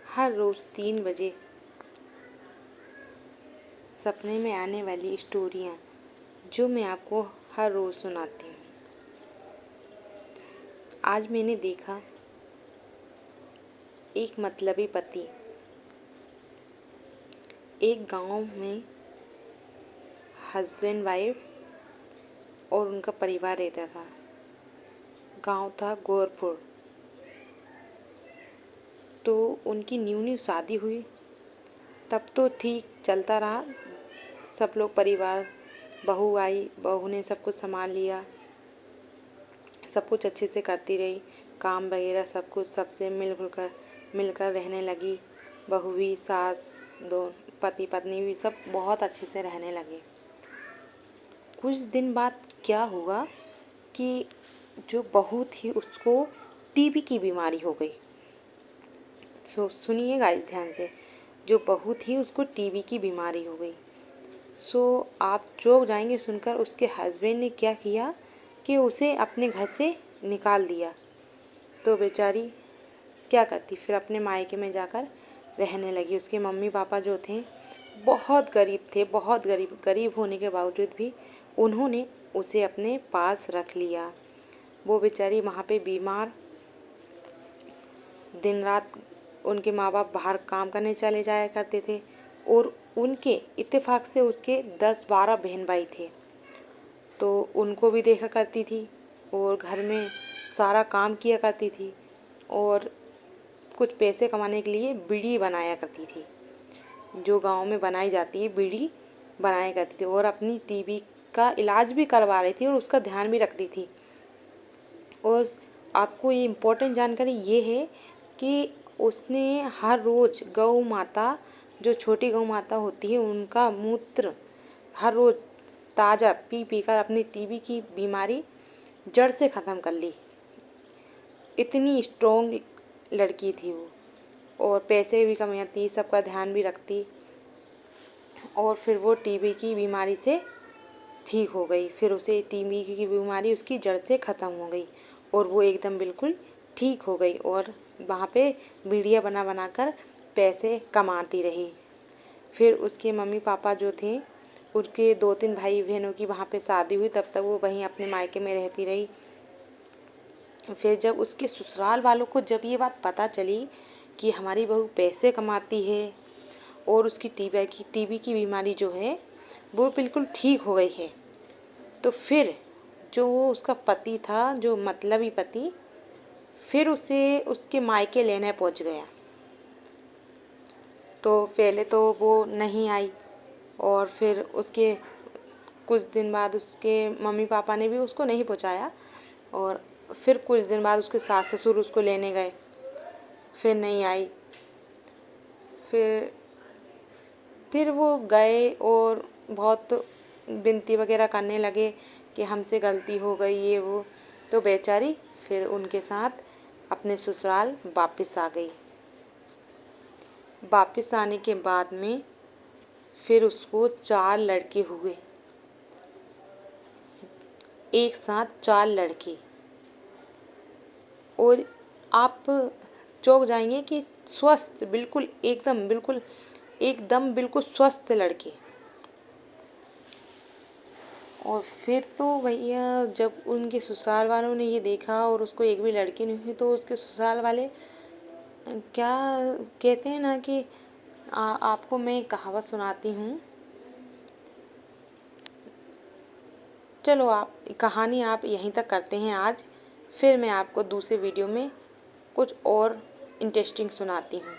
हर रोज़ 3 बजे सपने में आने वाली स्टोरियाँ जो मैं आपको हर रोज़ सुनाती हूँ। आज मैंने देखा एक मतलबी पति एक गांव में हस्बैंड वाइफ और उनका परिवार रहता था। गांव था गोरपुर। तो उनकी न्यू शादी हुई तब तो ठीक चलता रहा। सब लोग परिवार, बहू आई, बहू ने सब कुछ संभाल लिया, सब कुछ अच्छे से करती रही, काम वगैरह सब कुछ सबसे मिलकर रहने लगी। बहू भी, सास, दो पति पत्नी भी सब बहुत अच्छे से रहने लगे। कुछ दिन बाद क्या हुआ कि जो बहू थी उसको टीबी की बीमारी हो गई। सुनिएगा ध्यान से, जो बहू थी उसको टीबी की बीमारी हो गई। आप चौंक जाएंगे सुनकर। उसके हस्बैंड ने क्या किया कि उसे अपने घर से निकाल दिया। तो बेचारी क्या करती, फिर अपने मायके में जाकर रहने लगी। उसके मम्मी पापा जो थे बहुत गरीब थे, बहुत गरीब होने के बावजूद भी उन्होंने उसे अपने पास रख लिया। वो बेचारी वहाँ पे बीमार, दिन रात उनके माँ बाप बाहर काम करने चले जाया करते थे और उनके इत्तेफाक से उसके 10-12 बहन भाई थे। तो उनको भी देखा करती थी और घर में सारा काम किया करती थी और कुछ पैसे कमाने के लिए बीड़ी बनाया करती थी, जो गांव में बनाई जाती है बीड़ी बनाया करती थी, और अपनी टीबी का इलाज भी करवा रही थी और उसका ध्यान भी रखती थी। और आपको ये इम्पोर्टेंट जानकारी ये है कि उसने हर रोज़ गौ माता, जो छोटी गौ माता होती है, उनका मूत्र हर रोज़ ताज़ा पी कर अपनी टीबी की बीमारी जड़ से ख़त्म कर ली। इतनी स्ट्रॉन्ग लड़की थी वो, और पैसे भी कमाती, सबका ध्यान भी रखती, और फिर वो टीबी की बीमारी से ठीक हो गई। फिर उसे टीबी की बीमारी उसकी जड़ से ख़त्म हो गई और वो एकदम बिल्कुल ठीक हो गई और वहाँ पे बीड़ियाँ बना कर पैसे कमाती रही। फिर उसके मम्मी पापा जो थे, उनके 2-3 भाई बहनों की वहाँ पे शादी हुई, तब तक वो वहीं अपने मायके में रहती रही। फिर जब उसके ससुराल वालों को जब ये बात पता चली कि हमारी बहू पैसे कमाती है और उसकी टीबी की बीमारी जो है वो बिल्कुल ठीक हो गई है, तो फिर जो वो उसका पति था, जो मतलबी पति, फिर उसे उसके मायके लेने पहुंच गया। तो पहले तो वो नहीं आई और फिर उसके कुछ दिन बाद उसके मम्मी पापा ने भी उसको नहीं पहुंचाया, और फिर कुछ दिन बाद उसके सास ससुर उसको लेने गए, फिर नहीं आई। फिर वो गए और बहुत विनती वगैरह करने लगे कि हमसे गलती हो गई, ये वो। तो बेचारी फिर उनके साथ अपने ससुराल वापस आ गई। वापस आने के बाद में फिर उसको 4 लड़के हुए, एक साथ 4 लड़के। और आप चौंक जाएंगे कि स्वस्थ, बिल्कुल एकदम बिल्कुल स्वस्थ लड़के। और फिर तो भैया जब उनके ससुराल वालों ने ये देखा और उसको एक भी लड़की नहीं हुई, तो उसके ससुराल वाले क्या कहते हैं ना कि आपको मैं एक कहावत सुनाती हूँ। चलो आप कहानी आप यहीं तक करते हैं आज, फिर मैं आपको दूसरे वीडियो में कुछ और इंटरेस्टिंग सुनाती हूँ।